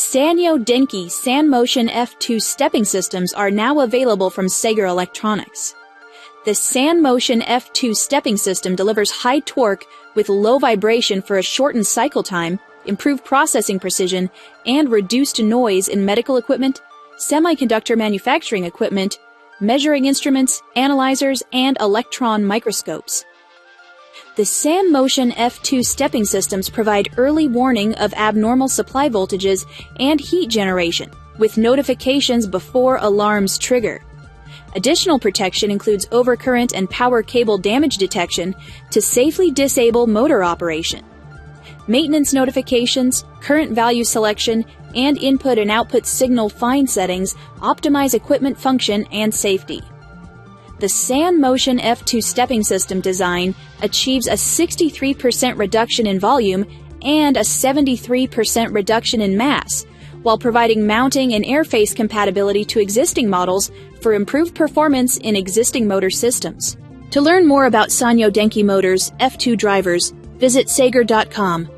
Sanyo Denki SANMOTION F2 stepping systems are now available from Sega Electronics. The SANMOTION F2 stepping system delivers high torque with low vibration for a shortened cycle time, improved processing precision, and reduced noise in medical equipment, semiconductor manufacturing equipment, measuring instruments, analyzers, and electron microscopes. The SANMOTION F2 stepping systems provide early warning of abnormal supply voltages and heat generation, with notifications before alarms trigger. Additional protection includes overcurrent and power cable damage detection to safely disable motor operation. Maintenance notifications, current value selection, and input and output signal fine settings optimize equipment function and safety. The SANMOTION F2 stepping system design achieves a 63% reduction in volume and a 73% reduction in mass, while providing mounting and airface compatibility to existing models for improved performance in existing motor systems. To learn more about Sanyo Denki motors, F2 drivers, visit Sager.com.